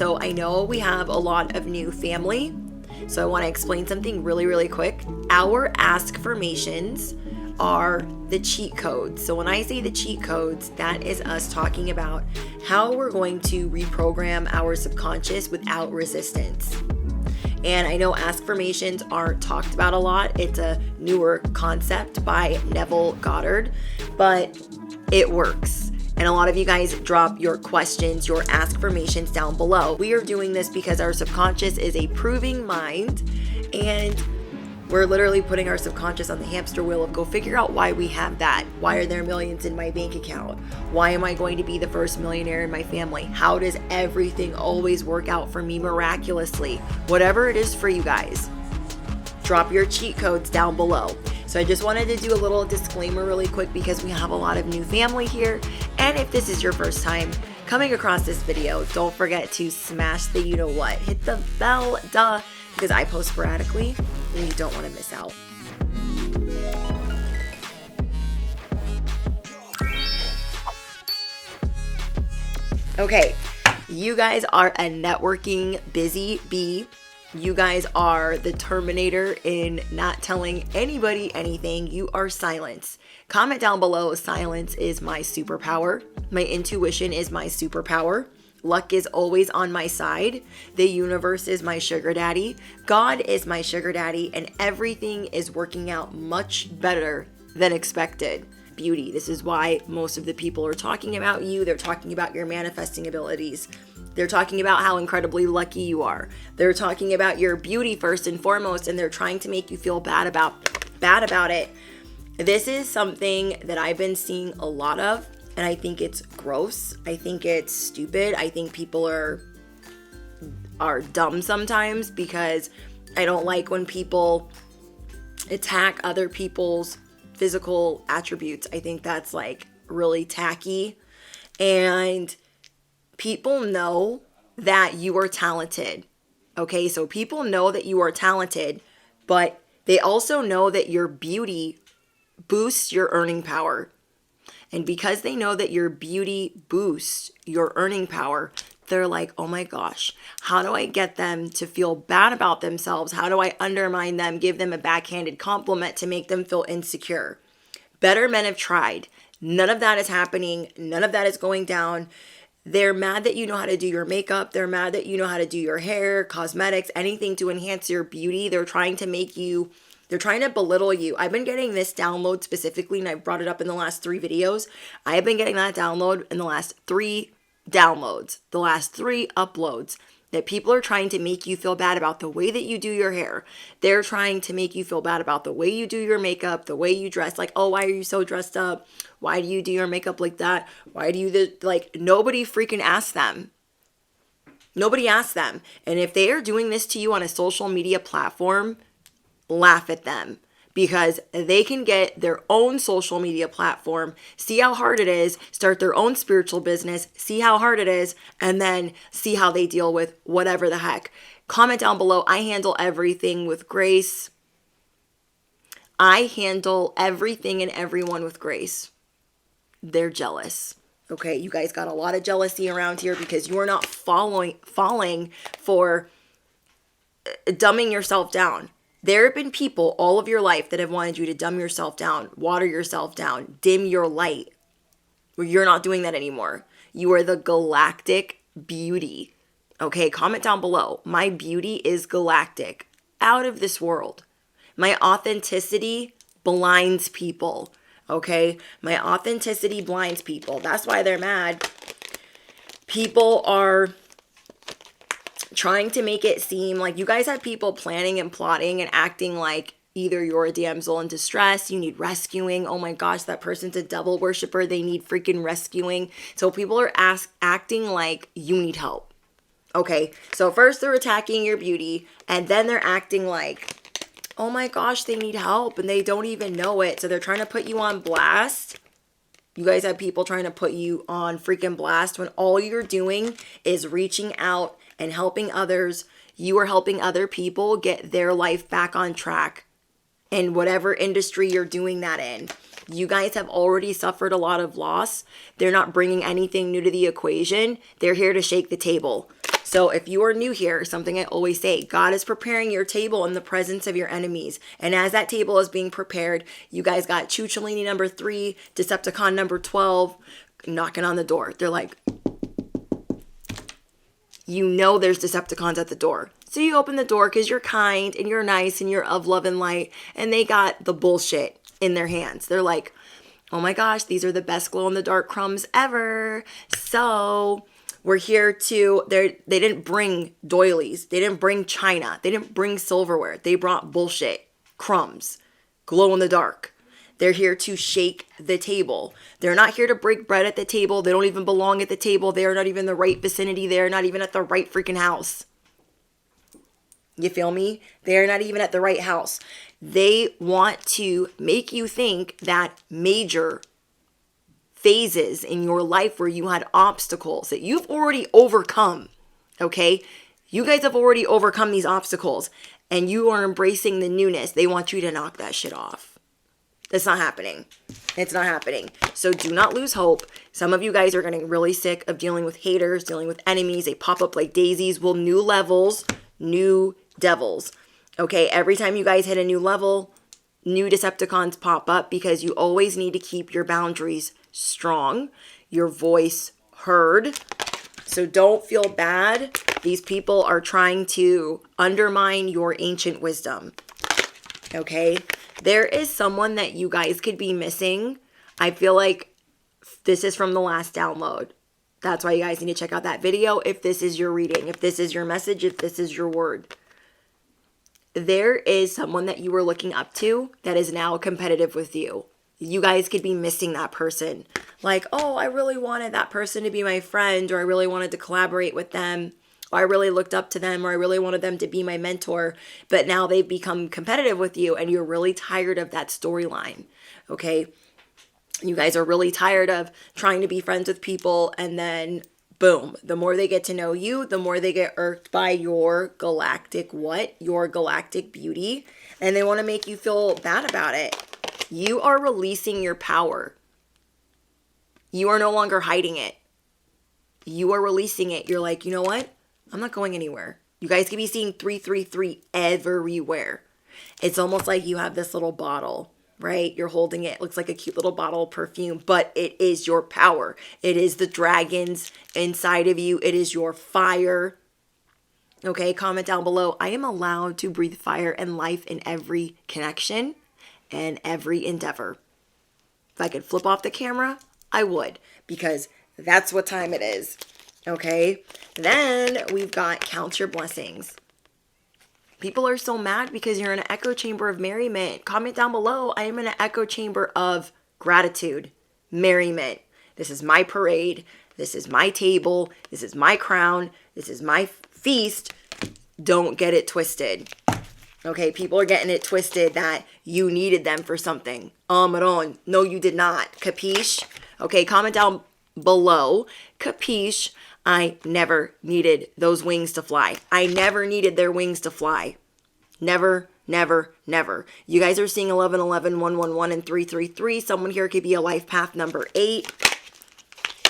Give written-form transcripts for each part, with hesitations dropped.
So I know we have a lot of new family, so I want to explain something really quick. Our askformations are the cheat codes. So when I say the cheat codes, that is us talking about how we're going to reprogram our subconscious without resistance. And I know askformations aren't talked about a lot. It's a newer concept by Neville Goddard, but it works. And a lot of you guys drop your questions, your askformations down below. We are doing this because our subconscious is a proving mind, and we're literally putting our subconscious on the hamster wheel of go figure out why we have that. Why are there millions in my bank account? Why am I going to be the first millionaire in my family? How does everything always work out for me miraculously? Whatever it is for you guys, drop your cheat codes down below. So I just wanted to do a little disclaimer really quick because we have a lot of new family here. And if this is your first time coming across this video, don't forget to smash the you know what. Hit the bell, because I post sporadically and you don't want to miss out. Okay, you guys are a networking busy bee. You guys are the Terminator in not telling anybody anything. You are silence. Comment down below, silence is my superpower. My intuition is my superpower. Luck is always on my side. The universe is my sugar daddy. God is my sugar daddy, and everything is working out much better than expected. Beauty. This is why most of the people are talking about you. They're talking about your manifesting abilities. They're talking about how incredibly lucky you are. They're talking about your beauty first and foremost, and they're trying to make you feel bad about it. This is something that I've been seeing a lot of, and I think it's gross. I think it's stupid. I think people are dumb sometimes because I don't like when people attack other people's physical attributes. I think that's like really tacky, and people know that you are talented. Okay, so people know that you are talented, but they also know that your beauty boosts your earning power. And because they know that your beauty boosts your earning power, they're like, oh my gosh, how do I get them to feel bad about themselves? How do I undermine them, give them a backhanded compliment to make them feel insecure? Better men have tried. None of that is happening. None of that is going down. They're mad that you know how to do your makeup. They're mad that you know how to do your hair, cosmetics, anything to enhance your beauty. They're trying to belittle you. I've been getting this download specifically, and I brought it up in the last 3 videos. I've been getting that download in the last 3 downloads, the last 3 uploads, that people are trying to make you feel bad about the way that you do your hair. They're trying to make you feel bad about the way you do your makeup, the way you dress. Like, oh, why are you so dressed up? Why do you do your makeup like that? Why do you, nobody freaking asks them. Nobody asks them. And if they are doing this to you on a social media platform, laugh at them, because they can get their own social media platform, see how hard it is, start their own spiritual business, see how hard it is, and then see how they deal with whatever the heck. Comment down below. I handle everything with grace. I handle everything and everyone with grace. They're jealous. Okay, you guys got a lot of jealousy around here because you are not falling for dumbing yourself down. There have been people all of your life that have wanted you to dumb yourself down, water yourself down, dim your light. Well, you're not doing that anymore. You are the galactic beauty. Okay, comment down below. My beauty is galactic, out of this world. My authenticity blinds people. Okay, my authenticity blinds people. That's why they're mad. People are trying to make it seem like you guys have people planning and plotting and acting like either you're a damsel in distress, you need rescuing. Oh my gosh, that person's a devil worshiper. They need freaking rescuing. So people are acting like you need help. Okay, so first they're attacking your beauty, and then they're acting like, oh my gosh, they need help, and they don't even know it. So they're trying to put you on blast. You guys have people trying to put you on freaking blast when all you're doing is reaching out and helping others. You are helping other people get their life back on track in whatever industry you're doing that in. You guys have already suffered a lot of loss. They're not bringing anything new to the equation. They're here to shake the table. So if you are new here, something I always say, God is preparing your table in the presence of your enemies. And as that table is being prepared, you guys got Chucholini number 3, Decepticon number 12, knocking on the door. They're like, you know there's Decepticons at the door. So you open the door because you're kind and you're nice and you're of love and light. And they got the bullshit in their hands. They're like, oh my gosh, these are the best glow-in-the-dark crumbs ever. So we're here to, they didn't bring doilies. They didn't bring china. They didn't bring silverware. They brought bullshit, crumbs, glow-in-the-dark. They're here to shake the table. They're not here to break bread at the table. They don't even belong at the table. They are not even in the right vicinity. They're not even at the right freaking house. You feel me? They're not even at the right house. They want to make you think that major phases in your life where you had obstacles that you've already overcome, okay? You guys have already overcome these obstacles and you are embracing the newness. They want you to knock that shit off. It's not happening. It's not happening. So do not lose hope. Some of you guys are getting really sick of dealing with haters, dealing with enemies. They pop up like daisies. Well, new levels, new devils. Okay, every time you guys hit a new level, new Decepticons pop up because you always need to keep your boundaries strong, your voice heard. So don't feel bad. These people are trying to undermine your ancient wisdom. Okay, there is someone that you guys could be missing. I feel like this is from the last download. That's why you guys need to check out that video if this is your reading, if this is your message, if this is your word. There is someone that you were looking up to that is now competitive with you. You guys could be missing that person. Like, oh, I really wanted that person to be my friend, or I really wanted to collaborate with them, or I really looked up to them, or I really wanted them to be my mentor. But now they've become competitive with you and you're really tired of that storyline. Okay? You guys are really tired of trying to be friends with people and then boom, the more they get to know you, the more they get irked by your galactic what? Your galactic beauty. And they want to make you feel bad about it. You are releasing your power. You are no longer hiding it. You are releasing it. You're like, you know what? I'm not going anywhere. You guys could be seeing 333 everywhere. It's almost like you have this little bottle, right? You're holding it. It looks like a cute little bottle of perfume, but it is your power. It is the dragons inside of you. It is your fire. Okay, comment down below. I am allowed to breathe fire and life in every connection and every endeavor. If I could flip off the camera, I would, because that's what time it is. Okay, then we've got count your blessings. People are so mad because you're in an echo chamber of merriment. Comment down below. I am in an echo chamber of gratitude, merriment. This is my parade. This is my table. This is my crown. This is my feast. Don't get it twisted. Okay, people are getting it twisted that you needed them for something. Maron, no, you did not. Capiche? Okay, comment down below. Capiche? I never needed those wings to fly. I never needed their wings to fly. Never, never, never. You guys are seeing 11, 11, 111, and 333. Someone here could be a life path number 8.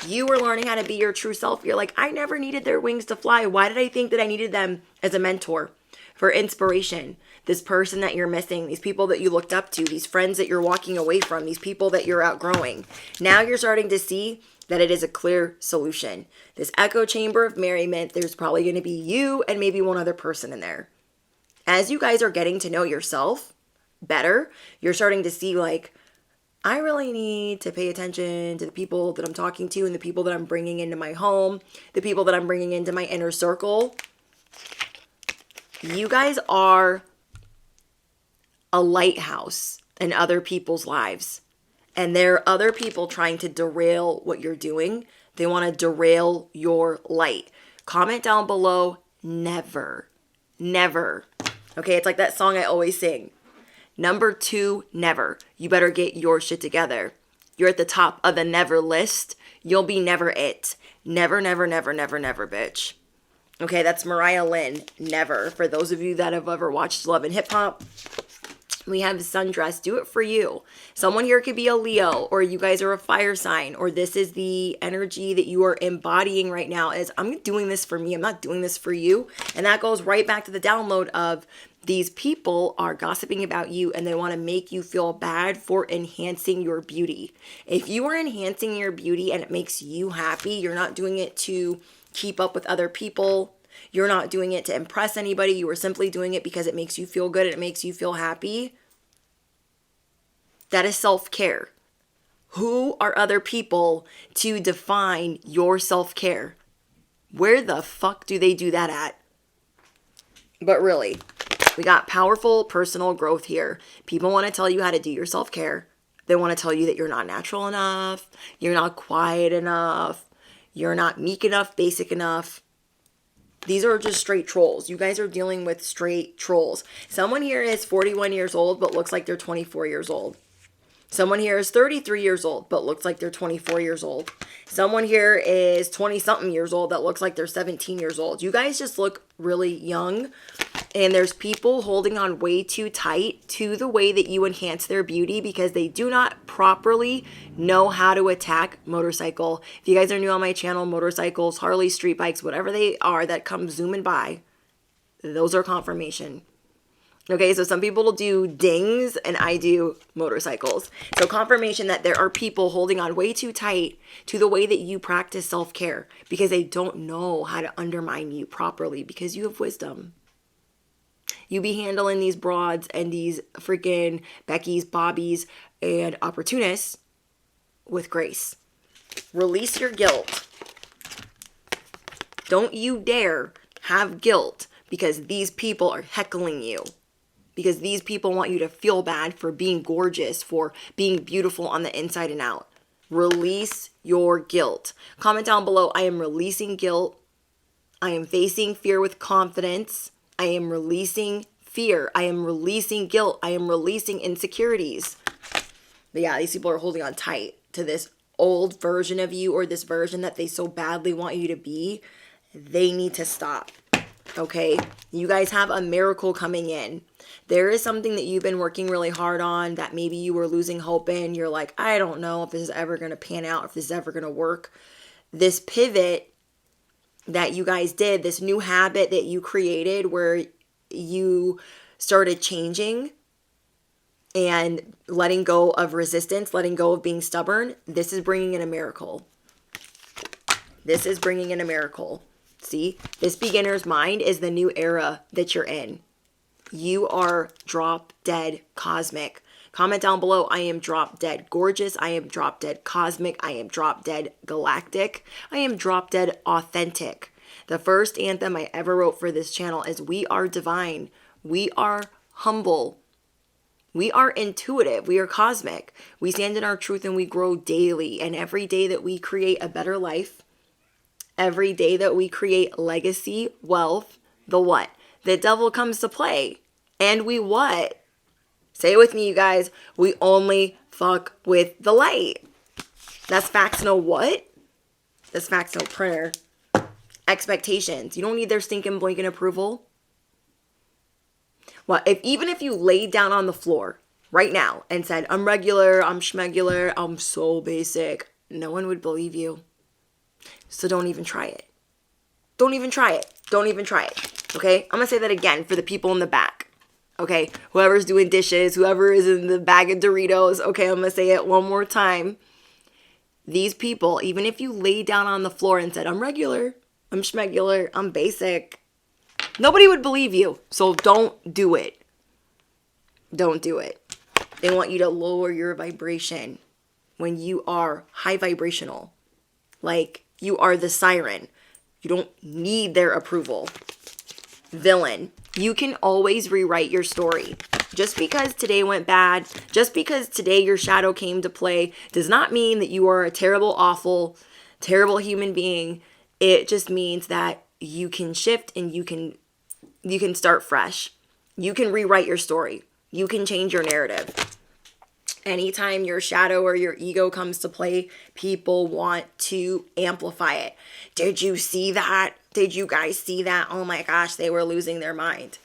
You were learning how to be your true self. You're like, I never needed their wings to fly. Why did I think that I needed them as a mentor? For inspiration. This person that you're missing, these people that you looked up to, these friends that you're walking away from, these people that you're outgrowing. Now you're starting to see that it is a clear solution. This echo chamber of merriment, there's probably going to be you and maybe one other person in there. As you guys are getting to know yourself better, you're starting to see like, I really need to pay attention to the people that I'm talking to and the people that I'm bringing into my home, the people that I'm bringing into my inner circle. You guys are a lighthouse in other people's lives. And there are other people trying to derail what you're doing. They want to derail your light. Comment down below, never. Never. Okay, it's like that song I always sing. Number 2, never. You better get your shit together. You're at the top of the never list. You'll be never it. Never, never, never, never, never, bitch. Okay, that's Mariah Lynn. Never. For those of you that have ever watched Love and Hip Hop, We have sundress. Do it for you. Someone here could be a Leo, or you guys are a fire sign, or this is the energy that you are embodying right now is I'm doing this for me. I'm not doing this for you. And that goes right back to the download of these people are gossiping about you and they want to make you feel bad for enhancing your beauty. If you are enhancing your beauty and it makes you happy, you're not doing it to keep up with other people. You're not doing it to impress anybody. You are simply doing it because it makes you feel good and it makes you feel happy. That is self-care. Who are other people to define your self-care? Where the fuck do they do that at? But really, we got powerful personal growth here. People want to tell you how to do your self-care. They want to tell you that you're not natural enough. You're not quiet enough. You're not meek enough, basic enough. These are just straight trolls. You guys are dealing with straight trolls. Someone here is 41 years old, but looks like they're 24 years old. Someone here is 33 years old, but looks like they're 24 years old. Someone here is 20-something years old that looks like they're 17 years old. You guys just look really young. And there's people holding on way too tight to the way that you enhance their beauty because they do not properly know how to attack motorcycle. If you guys are new on my channel, motorcycles, Harley, street bikes, whatever they are that come zooming by, those are confirmation. Okay, so some people will do dings and I do motorcycles. So confirmation that there are people holding on way too tight to the way that you practice self-care because they don't know how to undermine you properly because you have wisdom. You be handling these broads and these freaking Beckys, Bobbies, and opportunists with grace. Release your guilt. Don't you dare have guilt because these people are heckling you. Because these people want you to feel bad for being gorgeous, for being beautiful on the inside and out. Release your guilt. Comment down below, I am releasing guilt. I am facing fear with confidence. I am releasing fear. I am releasing guilt. I am releasing insecurities. But yeah, these people are holding on tight to this old version of you or this version that they so badly want you to be. They need to stop. Okay? You guys have a miracle coming in. There is something that you've been working really hard on that maybe you were losing hope in. You're like, I don't know if this is ever going to pan out, if this is ever going to work. This pivot that you guys did, this new habit that you created where you started changing and letting go of resistance, letting go of being stubborn, this is bringing in a miracle. This is bringing in a miracle. See, this beginner's mind is the new era that you're in. You are drop dead cosmic. Comment down below, I am drop dead gorgeous. I am drop dead cosmic. I am drop dead galactic. I am drop dead authentic. The first anthem I ever wrote for this channel is we are divine. We are humble. We are intuitive. We are cosmic. We stand in our truth and we grow daily. And every day that we create a better life, every day that we create legacy, wealth, the what? The devil comes to play. And we what? Say it with me, you guys. We only fuck with the light. That's facts, no what? That's facts, no printer. Expectations. You don't need their stinking blinking approval. Well, even if you laid down on the floor right now and said, I'm regular, I'm schmegular, I'm so basic, no one would believe you. So don't even try it. Don't even try it. Don't even try it. Okay? I'm going to say that again for the people in the back. Okay? Whoever's doing dishes, whoever is in the bag of Doritos. Okay, I'm going to say it one more time. These people, even if you lay down on the floor and said, I'm regular, I'm schmegular, I'm basic, nobody would believe you. So don't do it. Don't do it. They want you to lower your vibration when you are high vibrational. Like you are the siren. You don't need their approval. Villain. You can always rewrite your story. Just because today went bad, just because today your shadow came to play, does not mean that you are a terrible, awful, terrible human being. It just means that you can shift and you can start fresh. You can rewrite your story. You can change your narrative. Anytime your shadow or your ego comes to play, people want to amplify it. Did you see that? Did you guys see that? Oh my gosh, they were losing their mind.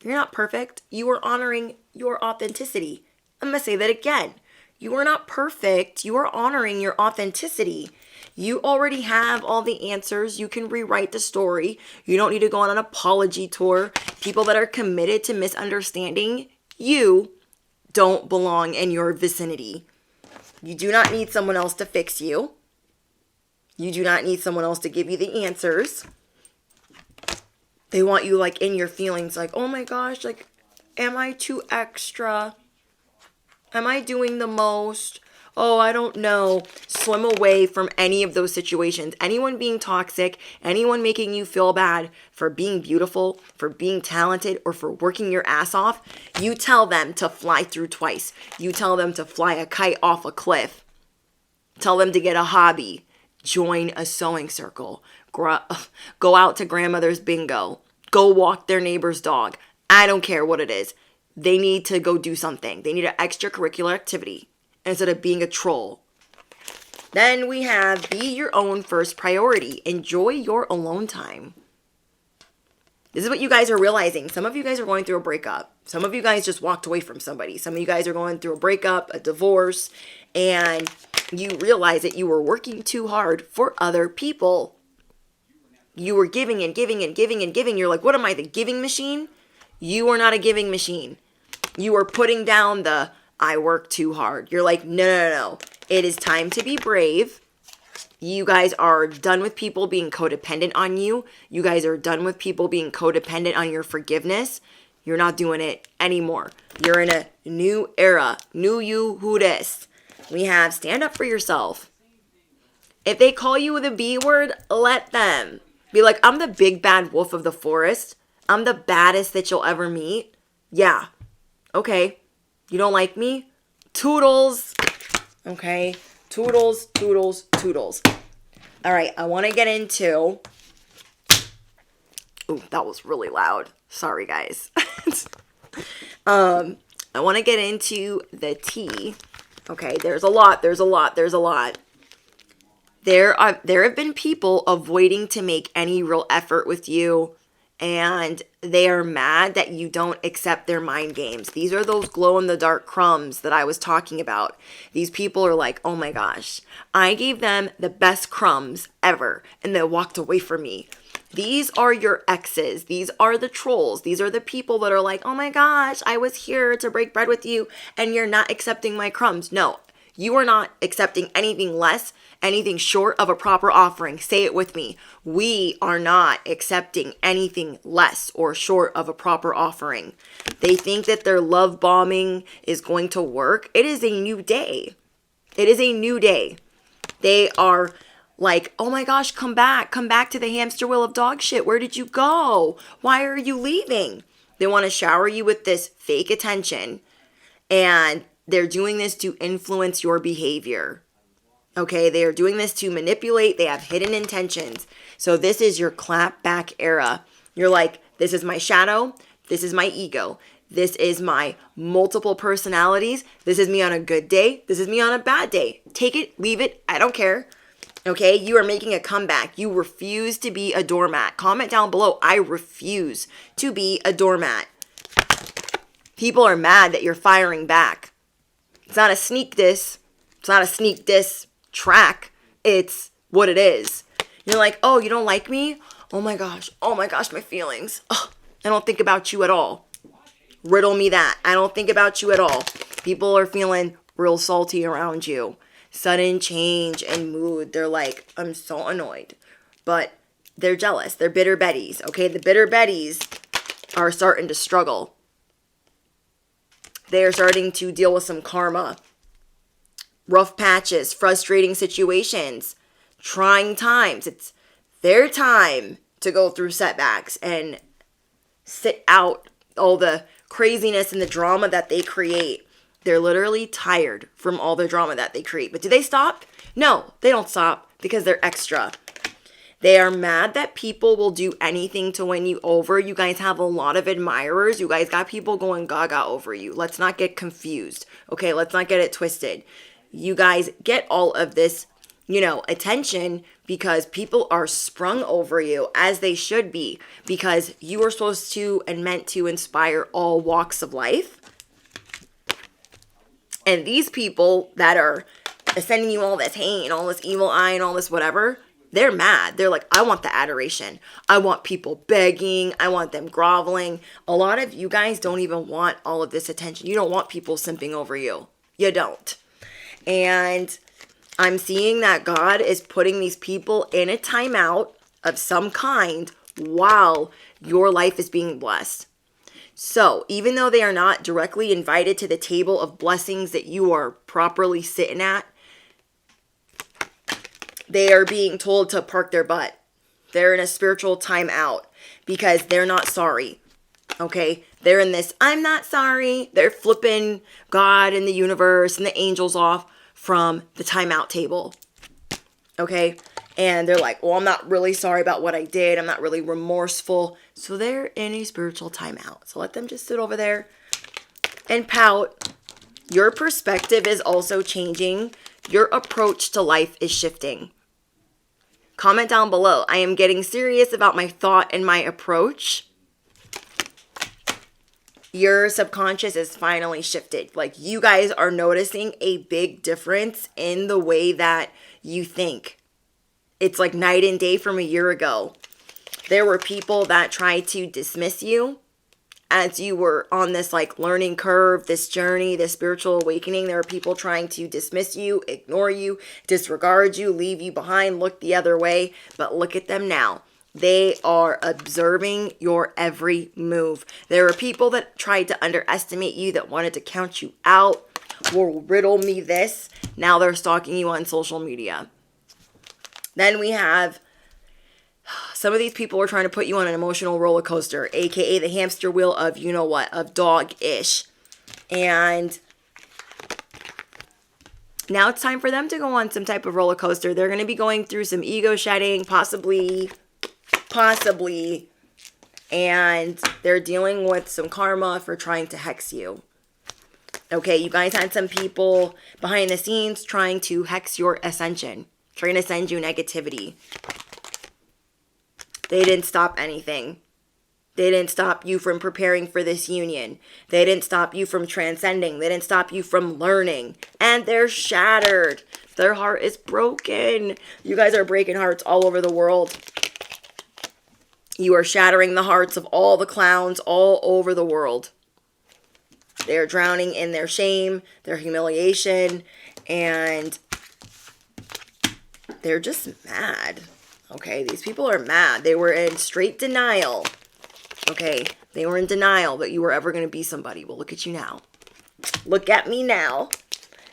You're not perfect. You are honoring your authenticity. I'm going to say that again. You are not perfect. You are honoring your authenticity. You already have all the answers. You can rewrite the story. You don't need to go on an apology tour. People that are committed to misunderstanding you don't belong in your vicinity. You do not need someone else to fix you. You do not need someone else to give you the answers. They want you like in your feelings, like, oh my gosh, like, am I too extra? Am I doing the most? Oh, I don't know. Swim away from any of those situations. Anyone being toxic, anyone making you feel bad for being beautiful, for being talented, or for working your ass off, you tell them to fly through twice. You tell them to fly a kite off a cliff. Tell them to get a hobby. Join a sewing circle. Go out to grandmother's bingo. Go walk their neighbor's dog. I don't care what it is. They need to go do something. They need an extracurricular activity instead of being a troll. Then we have be your own first priority. Enjoy your alone time. This is what you guys are realizing. Some of you guys are going through a breakup. Some of you guys just walked away from somebody. Some of you guys are going through a breakup, a divorce, and you realize that you were working too hard for other people. You were giving and giving and giving and giving. You're like, what am I, the giving machine? You are not a giving machine. You are putting down the I work too hard. You're like, no. It is time to be brave. You guys are done with people being codependent on you. You guys are done with people being codependent on your forgiveness. You're not doing it anymore. You're in a new era. New you, Rudest. We have stand up for yourself. If they call you the B word, let them. Be like, I'm the big bad wolf of the forest. I'm the baddest that you'll ever meet. Yeah. Okay. You don't like me? Toodles. Okay. Toodles, toodles, toodles. All right. I want to get into... Ooh, that was really loud. Sorry, guys. I want to get into the tea. Okay. There's a lot. There have been people avoiding to make any real effort with you, and they are mad that you don't accept their mind games. These are those glow-in-the-dark crumbs that I was talking about. These people are like, oh my gosh, I gave them the best crumbs ever, and they walked away from me. These are your exes. These are the trolls. These are the people that are like, oh my gosh, I was here to break bread with you, and you're not accepting my crumbs. No, you are not accepting anything less, anything short of a proper offering. Say it with me. We are not accepting anything less or short of a proper offering. They think that their love bombing is going to work. It is a new day. It is a new day. They are like, oh my gosh, come back to the hamster wheel of dog shit. Where did you go? Why are you leaving? They want to shower you with this fake attention, and they're doing this to influence your behavior. Okay, they are doing this to manipulate. They have hidden intentions. So this is your clap back era. You're like, this is my shadow. This is my ego. This is my multiple personalities. This is me on a good day. This is me on a bad day. Take it, leave it. I don't care. Okay, you are making a comeback. You refuse to be a doormat. Comment down below, I refuse to be a doormat. People are mad that you're firing back. It's not a sneak diss. It's not a sneak diss track. It's what it is. You're like, oh, you don't like me? Oh my gosh, my feelings. Oh, I don't think about you at all. Riddle me that. I don't think about you at all. People are feeling real salty around you. Sudden change in mood. They're like, I'm so annoyed. But they're jealous. They're bitter Bettys. Okay, the bitter Bettys are starting to struggle. They are starting to deal with some karma. Rough patches, frustrating situations, trying times. It's their time to go through setbacks and sit out all the craziness and the drama that they create. They're literally tired from all the drama that they create. But do they stop? No, they don't stop because they're extra. They are mad that people will do anything to win you over. You guys have a lot of admirers. You guys got people going gaga over you. Let's not get confused. Okay, let's not get it twisted. You guys get all of this, attention because people are sprung over you, as they should be, because you are supposed to and meant to inspire all walks of life. And these people that are sending you all this hate and all this evil eye and all this whatever, they're mad. They're like, I want the adoration. I want people begging. I want them groveling. A lot of you guys don't even want all of this attention. You don't want people simping over you. You don't. And I'm seeing that God is putting these people in a timeout of some kind while your life is being blessed. So even though they are not directly invited to the table of blessings that you are properly sitting at, they are being told to park their butt. They're in a spiritual timeout because they're not sorry. Okay? They're in this, I'm not sorry. They're flipping God and the universe and the angels off from the timeout table. Okay? And they're like, well, I'm not really sorry about what I did. I'm not really remorseful. So they're in a spiritual timeout. So let them just sit over there and pout. Your perspective is also changing. Your approach to life is shifting. Comment down below. I am getting serious about my thought and my approach. Your subconscious is finally shifted. Like, you guys are noticing a big difference in the way that you think. It's like night and day from a year ago. There were people that tried to dismiss you as you were on this like learning curve, this journey, this spiritual awakening. There were people trying to dismiss you, ignore you, disregard you, leave you behind, look the other way. But look at them now. They are observing your every move. There were people that tried to underestimate you, that wanted to count you out, will riddle me this. Now they're stalking you on social media. Then we have some of these people are trying to put you on an emotional roller coaster, aka the hamster wheel of you know what, of dog-ish. And now it's time for them to go on some type of roller coaster. They're going to be going through some ego shedding, possibly. And they're dealing with some karma for trying to hex you. Okay, you guys had some people behind the scenes trying to hex your ascension. Trying to send you negativity. They didn't stop anything. They didn't stop you from preparing for this union. They didn't stop you from transcending. They didn't stop you from learning. And they're shattered. Their heart is broken. You guys are breaking hearts all over the world. You are shattering the hearts of all the clowns all over the world. They are drowning in their shame, their humiliation, and they're just mad. Okay, these people are mad. They were in straight denial. Okay, they were in denial that you were ever going to be somebody. Well, look at you now. Look at me now.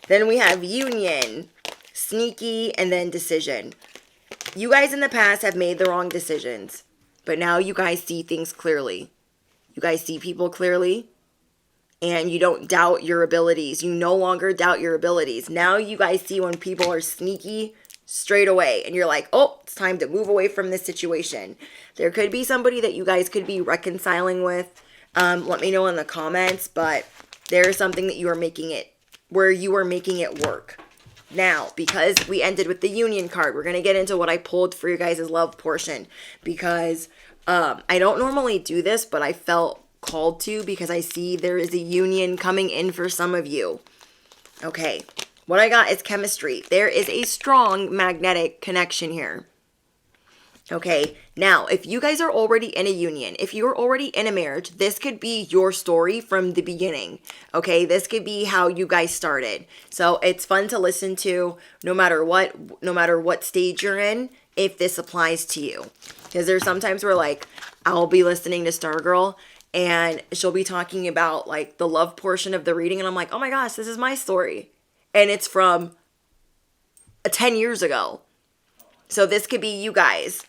Then we have union, sneaky, and then decision. You guys in the past have made the wrong decisions, but now you guys see things clearly. You guys see people clearly, and you don't doubt your abilities. You no longer doubt your abilities. Now you guys see when people are sneaky straight away, and you're like, oh, it's time to move away from this situation. There could be somebody that you guys could be reconciling with. Let me know in the comments, but there's something that you are making it, where you are making it work. Now, because we ended with the union card, we're going to get into what I pulled for you guys' love portion, because I don't normally do this, but I felt called to because I see there is a union coming in for some of you. Okay. What I got is chemistry. There is a strong magnetic connection here. Okay, now, if you guys are already in a union, if you're already in a marriage, this could be your story from the beginning. Okay, this could be how you guys started. So it's fun to listen to no matter what stage you're in, if this applies to you. Because there's sometimes where like, I'll be listening to Stargirl and she'll be talking about like the love portion of the reading, and I'm like, oh my gosh, this is my story. And it's from 10 years ago. So this could be you guys.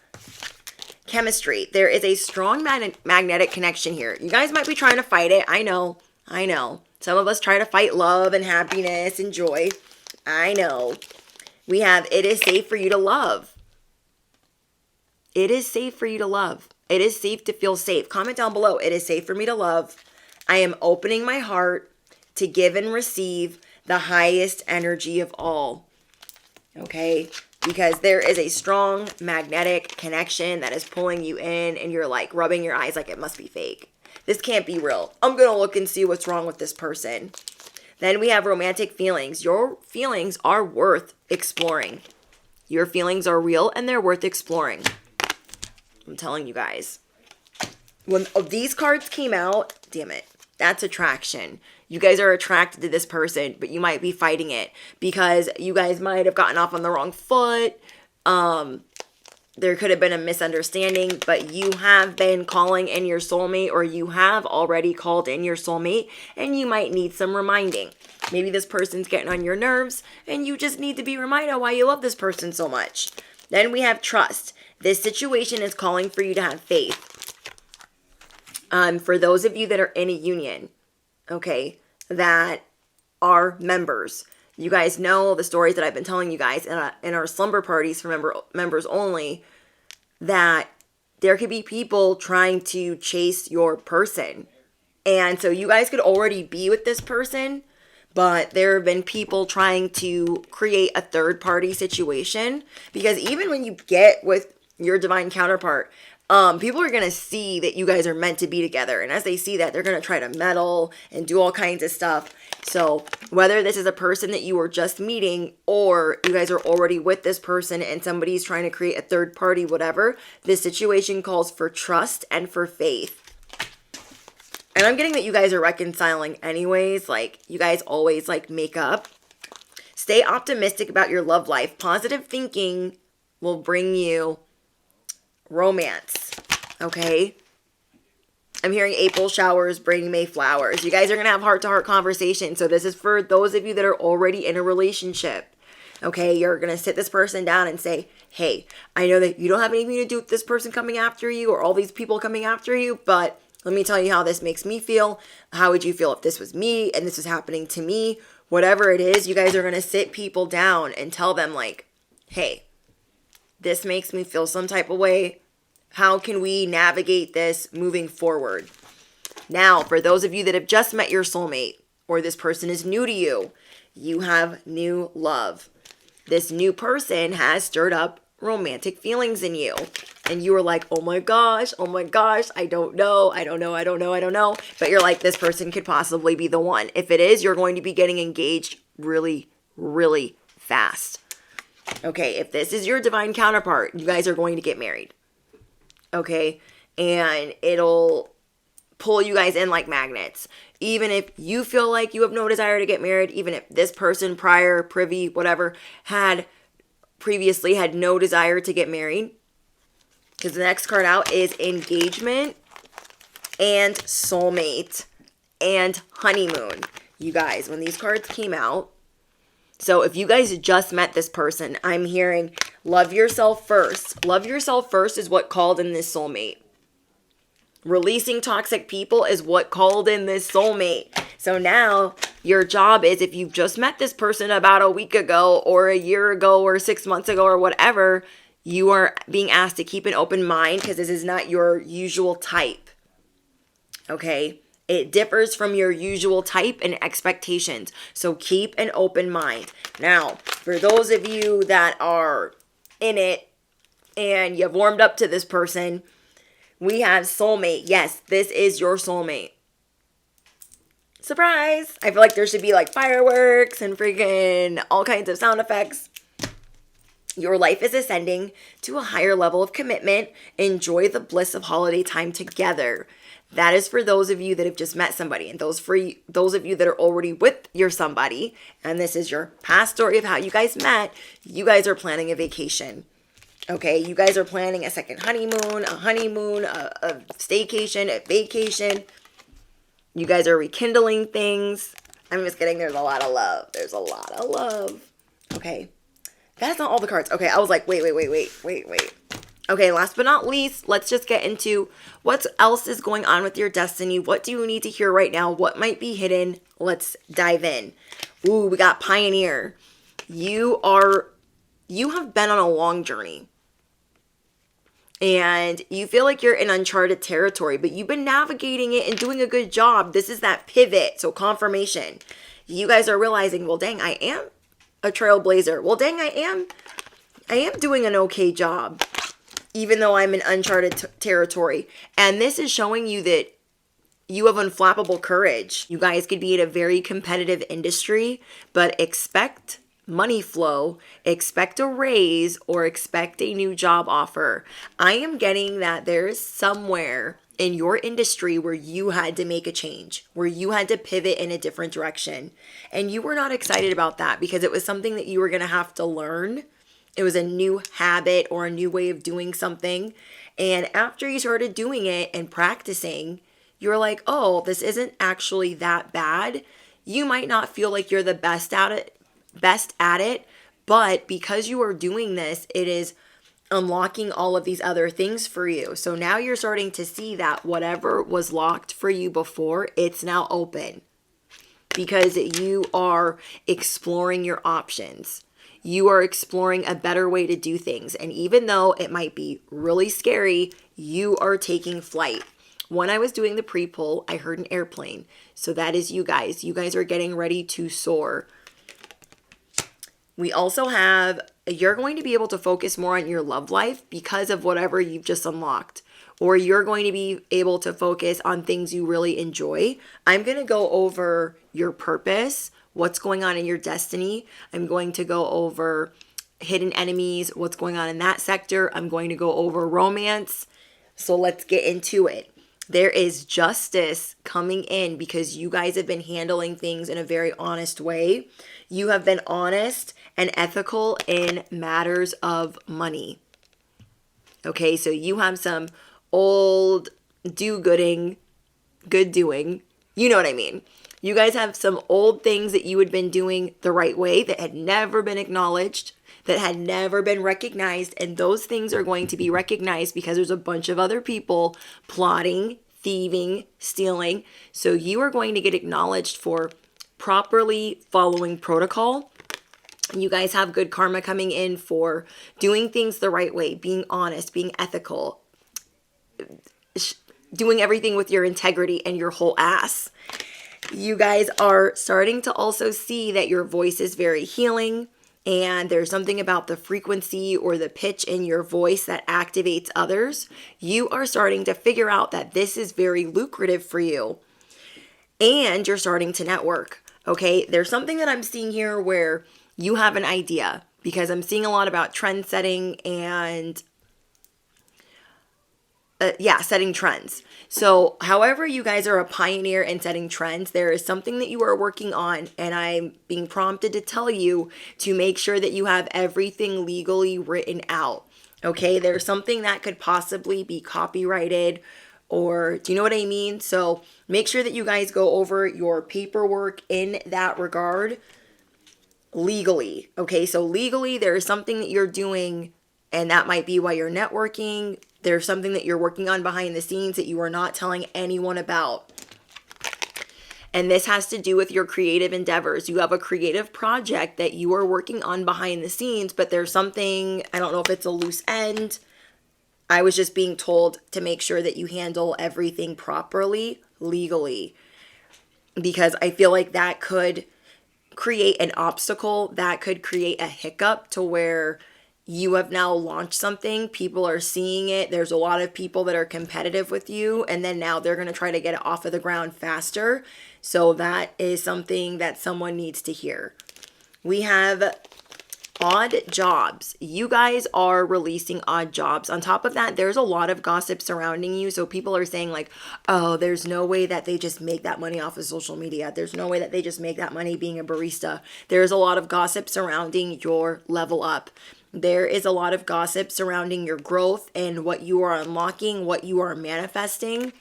Chemistry. There is a strong magnetic connection here. You guys might be trying to fight it. I know. Some of us try to fight love and happiness and joy. I know. We have, it is safe for you to love. It is safe for you to love. It is safe to feel safe. Comment down below. It is safe for me to love. I am opening my heart to give and receive the highest energy of all. Okay? Because there is a strong magnetic connection that is pulling you in, and you're like rubbing your eyes like it must be fake. This can't be real. I'm going to look and see what's wrong with this person. Then we have romantic feelings. Your feelings are worth exploring. Your feelings are real and they're worth exploring. I'm telling you guys. When these cards came out, damn it, that's attraction. You guys are attracted to this person, but you might be fighting it because you guys might have gotten off on the wrong foot. There could have been a misunderstanding, but you have been calling in your soulmate, or you have already called in your soulmate, and you might need some reminding. Maybe this person's getting on your nerves, and you just need to be reminded why you love this person so much. Then we have trust. This situation is calling for you to have faith. For those of you that are in a union, okay, that are members, you guys know the stories that I've been telling you guys in our slumber parties for members only, that there could be people trying to chase your person. And so you guys could already be with this person, but there have been people trying to create a third party situation. Because even when you get with your divine counterpart, people are going to see that you guys are meant to be together. And as they see that, they're going to try to meddle and do all kinds of stuff. So whether this is a person that you were just meeting, or you guys are already with this person and somebody's trying to create a third party, whatever, this situation calls for trust and for faith. And I'm getting that you guys are reconciling anyways. Like, you guys always like make up. Stay optimistic about your love life. Positive thinking will bring you romance. Okay? I'm hearing April showers bring May flowers. You guys are going to have heart-to-heart conversations. So this is for those of you that are already in a relationship. Okay? You're going to sit this person down and say, hey, I know that you don't have anything to do with this person coming after you or all these people coming after you, but let me tell you how this makes me feel. How would you feel if this was me and this was happening to me? Whatever it is, you guys are going to sit people down and tell them like, hey, this makes me feel some type of way. How can we navigate this moving forward? Now, for those of you that have just met your soulmate, or this person is new to you, you have new love. This new person has stirred up romantic feelings in you. And you were like, oh my gosh, I don't know. But you're like, this person could possibly be the one. If it is, you're going to be getting engaged really, really fast. Okay, if this is your divine counterpart, you guys are going to get married. Okay, and it'll pull you guys in like magnets. Even if you feel like you have no desire to get married, even if this person prior, privy, whatever, had previously had no desire to get married. Because the next card out is engagement and soulmate and honeymoon. You guys, when these cards came out, so if you guys just met this person, I'm hearing love yourself first. Love yourself first is what called in this soulmate. Releasing toxic people is what called in this soulmate. So now your job is, if you've just met this person about a week ago or a year ago or 6 months ago or whatever, you are being asked to keep an open mind because this is not your usual type. Okay? It differs from your usual type and expectations. So keep an open mind. Now, for those of you that are in it and you've warmed up to this person, we have soulmate. Yes, this is your soulmate. Surprise! I feel like there should be like fireworks and freaking all kinds of sound effects. Your life is ascending to a higher level of commitment. Enjoy the bliss of holiday time together. That is for those of you that have just met somebody, and those of you that are already with your somebody, and this is your past story of how you guys met. You guys are planning a vacation. Okay, you guys are planning a second honeymoon, a staycation, a vacation. You guys are rekindling things. I'm just kidding. There's a lot of love. There's a lot of love. Okay. That's not all the cards. Okay, I was like, wait. Okay, last but not least, let's just get into what else is going on with your destiny. What do you need to hear right now? What might be hidden? Let's dive in. Ooh, we got Pioneer. You have been on a long journey. And you feel like you're in uncharted territory, but you've been navigating it and doing a good job. This is that pivot, so confirmation. You guys are realizing, well, dang, I am a trailblazer. Well, dang, I am doing an okay job, even though I'm in uncharted territory. And this is showing you that You have unflappable courage. You guys could be in a very competitive industry, but expect money flow, expect a raise, or expect a new job offer. I am getting that there's somewhere in your industry where you had to make a change, where you had to pivot in a different direction. And you were not excited about that because it was something that you were going to have to learn. It was a new habit or a new way of doing something. And after you started doing it and practicing, you're like, oh, this isn't actually that bad. You might not feel like you're the best at it, but because you are doing this, it is unlocking all of these other things for you. So now you're starting to see that whatever was locked for you before, it's now open because you are exploring your options. You are exploring a better way to do things. And even though it might be really scary, you are taking flight. When I was doing the pre-pull, I heard an airplane. So that is you guys. You guys are getting ready to soar. We also have, you're going to be able to focus more on your love life because of whatever you've just unlocked. Or you're going to be able to focus on things you really enjoy. I'm going to go over your purpose, what's going on in your destiny. I'm going to go over hidden enemies, what's going on in that sector. I'm going to go over romance. So let's get into it. There is justice coming in because you guys have been handling things in a very honest way. You have been honest and ethical in matters of money. Okay, so you have some old do-gooding, good doing. You know what I mean. You guys have some old things that you had been doing the right way that had never been acknowledged, that had never been recognized, and those things are going to be recognized because there's a bunch of other people plotting, thieving, stealing. So you are going to get acknowledged for properly following protocol. You guys have good karma coming in for doing things the right way, being honest, being ethical, doing everything with your integrity and your whole ass. You guys are starting to also see that your voice is very healing, and there's something about the frequency or the pitch in your voice that activates others. You are starting to figure out that this is very lucrative for you, and you're starting to network. Okay, there's something that I'm seeing here where you have an idea, because I'm seeing a lot about trend setting and setting trends. So however you guys are a pioneer in setting trends, there is something that you are working on, and I'm being prompted to tell you to make sure that you have everything legally written out. Okay, there's something that could possibly be copyrighted, or do you know what I mean? So make sure that you guys go over your paperwork in that regard legally. Okay, so legally there is something that you're doing, and that might be why you're networking. There's something that you're working on behind the scenes that you are not telling anyone about. And this has to do with your creative endeavors. You have a creative project that you are working on behind the scenes, but there's something, I don't know if it's a loose end. I was just being told to make sure that you handle everything properly, legally, because I feel like that could create an obstacle, that could create a hiccup to where you have now launched something, people are seeing it, there's a lot of people that are competitive with you, and then now they're going to try to get it off of the ground faster. So that is something that someone needs to hear. We have odd jobs. You guys are releasing odd jobs. On top of that, there's a lot of gossip surrounding you. So people are saying like, oh, there's no way that they just make that money off of social media. There's no way that they just make that money being a barista. There's a lot of gossip surrounding your level up. There is a lot of gossip surrounding your growth and what you are unlocking, what you are manifesting.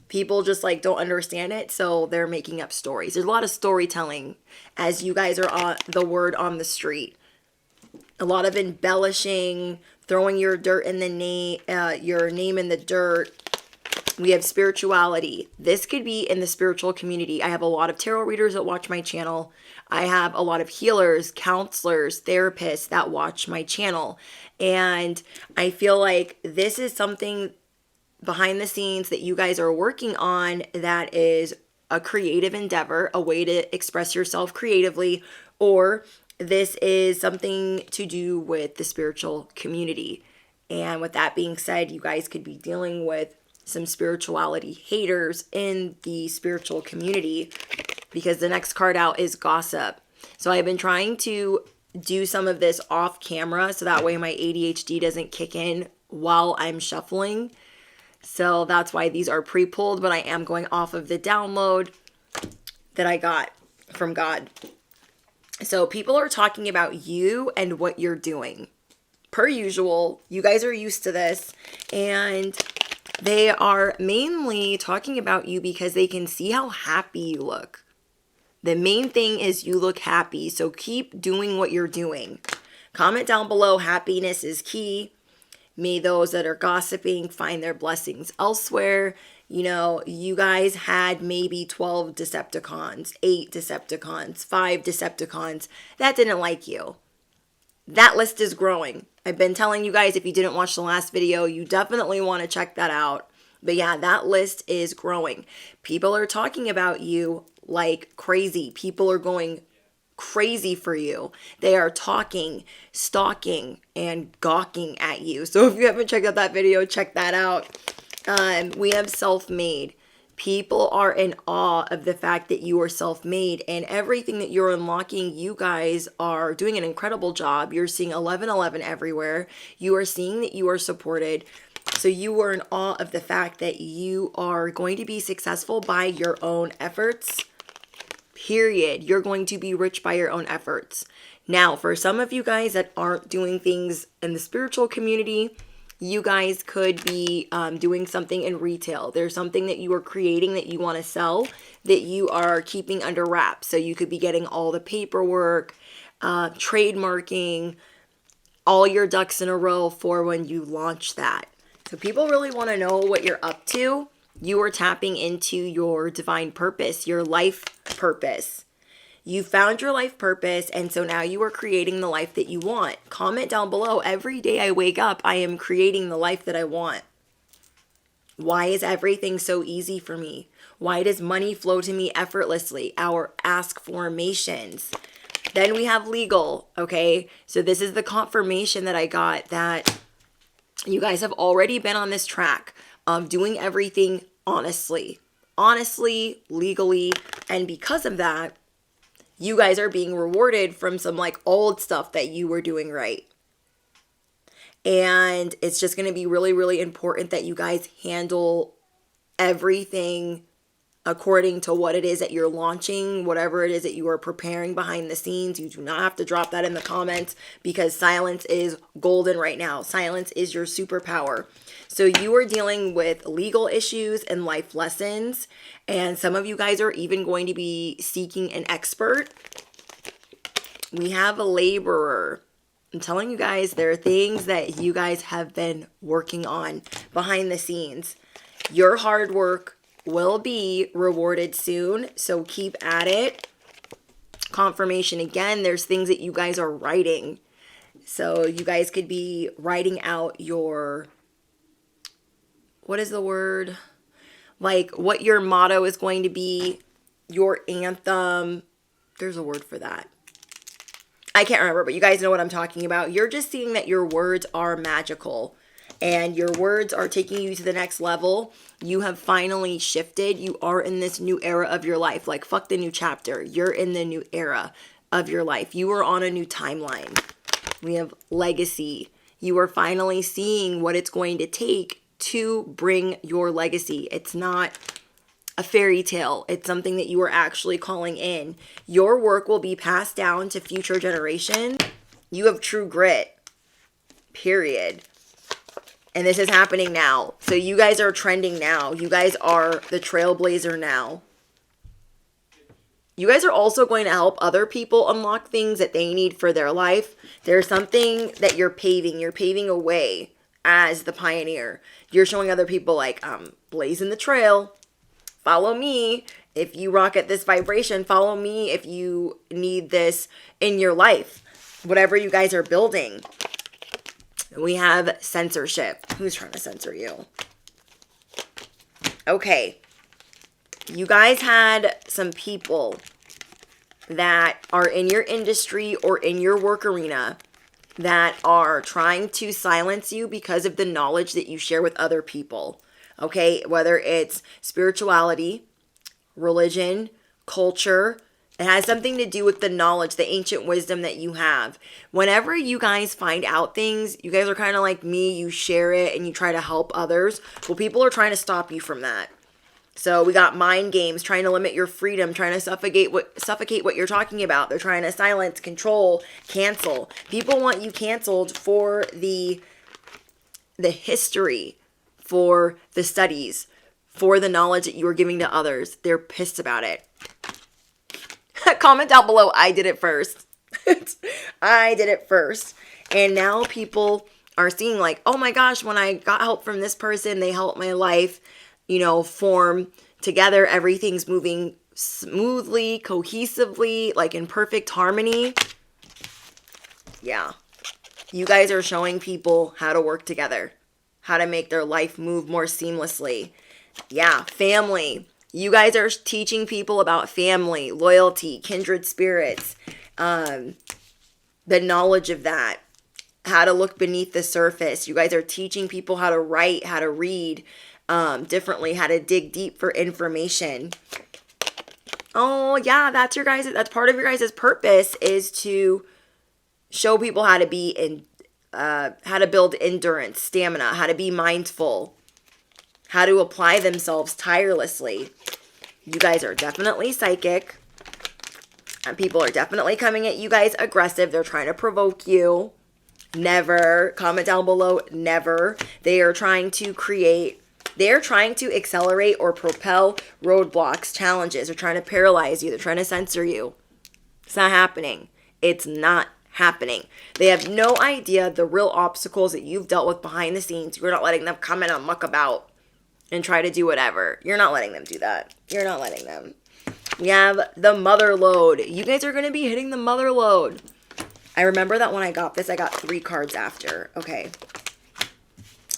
People just like don't understand it, so they're making up stories. There's a lot of storytelling as you guys are on the word on the street. A lot of embellishing, throwing your dirt in the name, your name in the dirt. We have spirituality. This could be in the spiritual community. I have a lot of tarot readers that watch my channel. I have a lot of healers, counselors, therapists that watch my channel. And I feel like this is something behind the scenes that you guys are working on that is a creative endeavor, a way to express yourself creatively, or this is something to do with the spiritual community. And with that being said, you guys could be dealing with some spirituality haters in the spiritual community, because the next card out is gossip. So I've been trying to do some of this off camera so that way my ADHD doesn't kick in while I'm shuffling. So that's why these are pre-pulled, but I am going off of the download that I got from God. So people are talking about you and what you're doing. Per usual, you guys are used to this, and they are mainly talking about you because they can see how happy you look. The main thing is you look happy, so keep doing what you're doing. Comment down below, happiness is key. May those that are gossiping find their blessings elsewhere. You know, you guys had maybe 12 Decepticons, 8 Decepticons, 5 Decepticons that didn't like you. That list is growing. I've been telling you guys, if you didn't watch the last video, you definitely want to check that out. But yeah, that list is growing. People are talking about you like crazy. People are going crazy for you. They are talking, stalking, and gawking at you. So if you haven't checked out that video, check that out. We have self-made. People are in awe of the fact that you are self-made, and everything that you're unlocking, you guys are doing an incredible job. You're seeing 1111 everywhere. You are seeing that you are supported. So you are in awe of the fact that you are going to be successful by your own efforts. Period. You're going to be rich by your own efforts. Now, for some of you guys that aren't doing things in the spiritual community, you guys could be doing something in retail. There's something that you are creating that you want to sell that you are keeping under wraps. So you could be getting all the paperwork, trademarking, all your ducks in a row for when you launch that. So people really want to know what you're up to. You are tapping into your divine purpose, your life purpose. You found your life purpose, and so now you are creating the life that you want. Comment down below. Every day I wake up, I am creating the life that I want. Why is everything so easy for me? Why does money flow to me effortlessly? Our ask formations. Then we have legal, okay? So this is the confirmation that I got that you guys have already been on this track of doing everything honestly, legally, and because of that, you guys are being rewarded from some like old stuff that you were doing right. And it's just going to be really, really important that you guys handle everything according to what it is that you're launching, whatever it is that you are preparing behind the scenes. You do not have to drop that in the comments because silence is golden right now. Silence is your superpower. So you are dealing with legal issues and life lessons. And some of you guys are even going to be seeking an expert. We have a laborer. I'm telling you guys, there are things that you guys have been working on behind the scenes. Your hard work will be rewarded soon, so keep at it. Confirmation again, there's things that you guys are writing. So you guys could be writing out your, what is the word? Like what your motto is going to be, your anthem. There's a word for that. I can't remember, but you guys know what I'm talking about. You're just seeing that your words are magical and your words are taking you to the next level. You have finally shifted. You are in this new era of your life. Like, fuck the new chapter. You're in the new era of your life. You are on a new timeline. We have legacy. You are finally seeing what it's going to take to bring your legacy. It's not a fairy tale. It's something that you are actually calling in. Your work will be passed down to future generations. You have true grit. Period. And this is happening now. So you guys are trending now. You guys are the trailblazer now. You guys are also going to help other people unlock things that they need for their life. There's something that you're paving. You're paving a way as the pioneer. You're showing other people like, blazing the trail. Follow me. If you rock at this vibration, follow me if you need this in your life. Whatever you guys are building. We have censorship. Who's trying to censor you? Okay. You guys had some people that are in your industry or in your work arena that are trying to silence you because of the knowledge that you share with other people. Okay, whether it's spirituality, religion, culture, it has something to do with the knowledge, the ancient wisdom that you have. Whenever you guys find out things, you guys are kind of like me, you share it and you try to help others. Well, people are trying to stop you from that. So we got mind games, trying to limit your freedom, trying to suffocate what you're talking about. They're trying to silence, control, cancel. People want you canceled for the history, for the studies, for the knowledge that you are giving to others. They're pissed about it. Comment down below, I did it first. I did it first. And now people are seeing like, oh my gosh, when I got help from this person, they helped my life, form together. Everything's moving smoothly, cohesively, like in perfect harmony. Yeah. You guys are showing people how to work together, how to make their life move more seamlessly. Yeah, family. You guys are teaching people about family, loyalty, kindred spirits, the knowledge of that, how to look beneath the surface. You guys are teaching people how to write, how to read differently, how to dig deep for information. Oh, yeah, that's part of your guys' purpose, is to show people how to be how to build endurance, stamina, how to be mindful, how to apply themselves tirelessly. You guys are definitely psychic. And people are definitely coming at you guys aggressive. They're trying to provoke you. Never. Comment down below. Never. They're trying to accelerate or propel roadblocks, challenges. They're trying to paralyze you. They're trying to censor you. It's not happening. It's not happening. They have no idea the real obstacles that you've dealt with behind the scenes. You're not letting them come in and muck about and try to do whatever. You're not letting them do that. You're not letting them. We have the mother lode. You guys are going to be hitting the mother lode. I remember that when I got this, I got 3 cards after. Okay.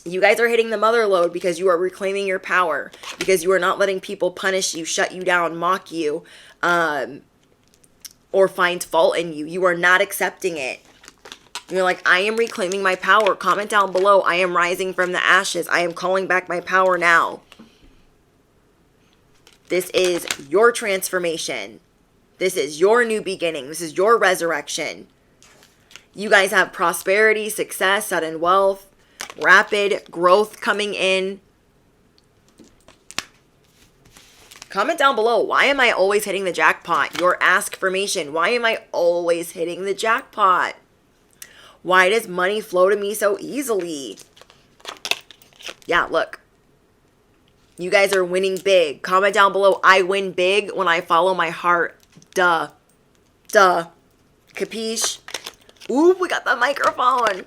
You guys are hitting the mother lode because you are reclaiming your power. Because you are not letting people punish you, shut you down, mock you, or find fault in you. You are not accepting it. You're like, I am reclaiming my power. Comment down below. I am rising from the ashes. I am calling back my power now. This is your transformation. This is your new beginning. This is your resurrection. You guys have prosperity, success, sudden wealth, rapid growth coming in. Comment down below. Why am I always hitting the jackpot? Your ask-formation. Why am I always hitting the jackpot? Why does money flow to me so easily? Yeah, look. You guys are winning big. Comment down below. I win big when I follow my heart. Duh. Duh. Capiche? Ooh, we got the microphone.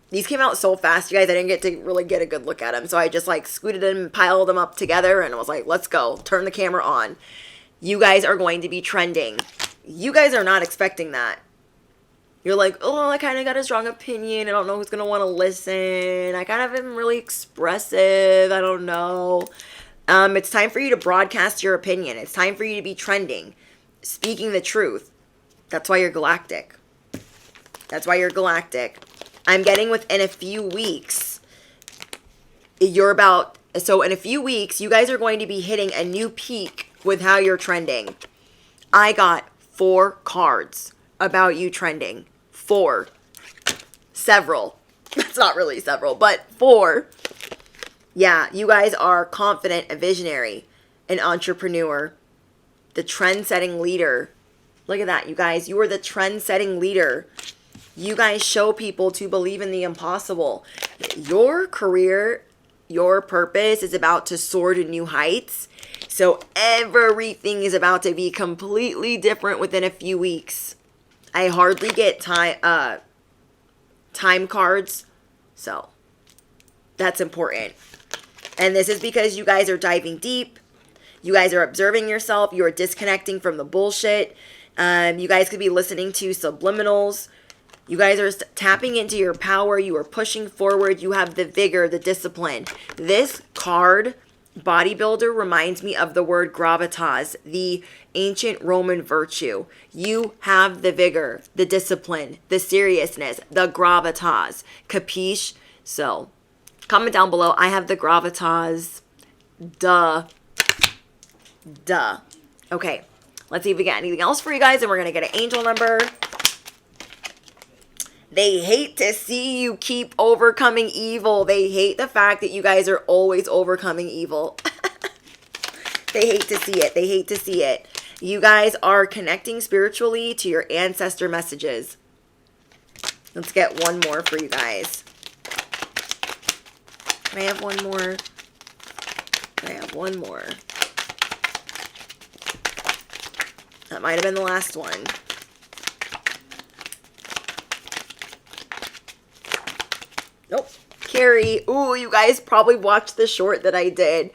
These came out so fast, you guys. I didn't get to really get a good look at them. So I just like scooted them and piled them up together and I was like, let's go. Turn the camera on. You guys are going to be trending. You guys are not expecting that. You're like, oh, I kind of got a strong opinion. I don't know who's going to want to listen. I kind of am really expressive. I don't know. It's time for you to broadcast your opinion. It's time for you to be trending. Speaking the truth. That's why you're galactic. That's why you're galactic. I'm getting within a few weeks. So in a few weeks, you guys are going to be hitting a new peak with how you're trending. I got 4 cards about you trending. 4. Several. That's not really several, but 4. Yeah, you guys are confident, a visionary, an entrepreneur, the trend-setting leader. Look at that, you guys. You are the trend-setting leader. You guys show people to believe in the impossible. Your career, your purpose is about to soar to new heights. So everything is about to be completely different within a few weeks. I hardly get time cards, so that's important. And this is because you guys are diving deep. You guys are observing yourself. You are disconnecting from the bullshit. You guys could be listening to subliminals. You guys are tapping into your power. You are pushing forward. You have the vigor, the discipline. This card, bodybuilder, reminds me of the word gravitas, the ancient Roman virtue. You have the vigor, the discipline, the seriousness, the gravitas. Capiche? So, Comment down below. I have the gravitas. Duh. Okay, let's see if we get anything else for you guys, and we're going to get an angel number. They hate to see you keep overcoming evil. They hate the fact that you guys are always overcoming evil. They hate to see it. They hate to see it. You guys are connecting spiritually to your ancestor messages. Let's get one more for you guys. Can I have one more? Can I have one more? That might have been the last one. Nope. Carrie. Ooh, you guys probably watched the short that I did.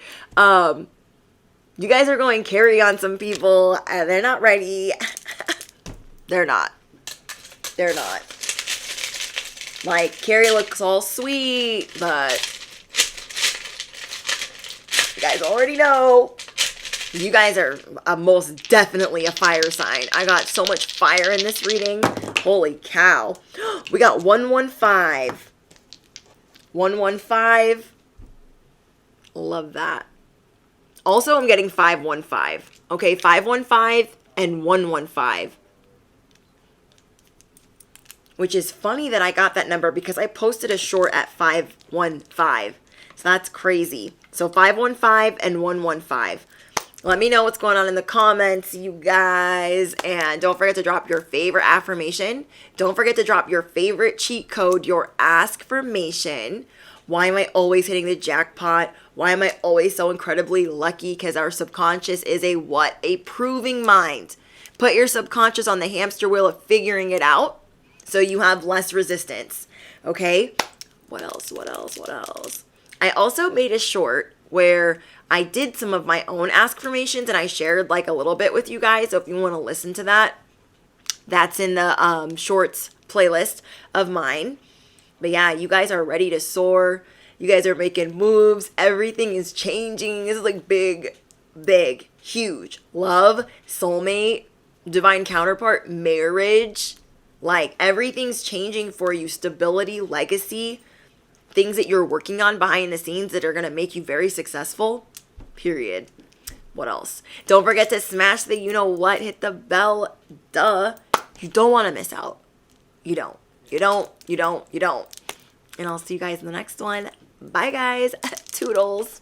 You guys are going Carrie on some people, and they're not ready. They're not. They're not. Like, Carrie looks all sweet, but you guys already know. You guys are most definitely a fire sign. I got so much fire in this reading. Holy cow. We got 115. 115. Love that. Also, I'm getting 515. Okay, 515 and 115. Which is funny that I got that number because I posted a short at 515. So that's crazy. So 515 and 115. Let me know what's going on in the comments, you guys. And don't forget to drop your favorite affirmation. Don't forget to drop your favorite cheat code, your askformation. Why am I always hitting the jackpot? Why am I always so incredibly lucky? Because our subconscious is a what? A proving mind. Put your subconscious on the hamster wheel of figuring it out so you have less resistance. Okay? What else? What else? What else? I also made a short where I did some of my own askformations and I shared like a little bit with you guys. So if you want to listen to that, that's in the shorts playlist of mine. But yeah, you guys are ready to soar. You guys are making moves. Everything is changing. This is like big, big, huge. Love, soulmate, divine counterpart, marriage. Like everything's changing for you. Stability, legacy, things that you're working on behind the scenes that are going to make you very successful. Period. What else? Don't forget to smash the you know what. Hit the bell. Duh. You don't want to miss out. You don't. You don't. You don't. You don't. And I'll see you guys in the next one. Bye, guys. Toodles.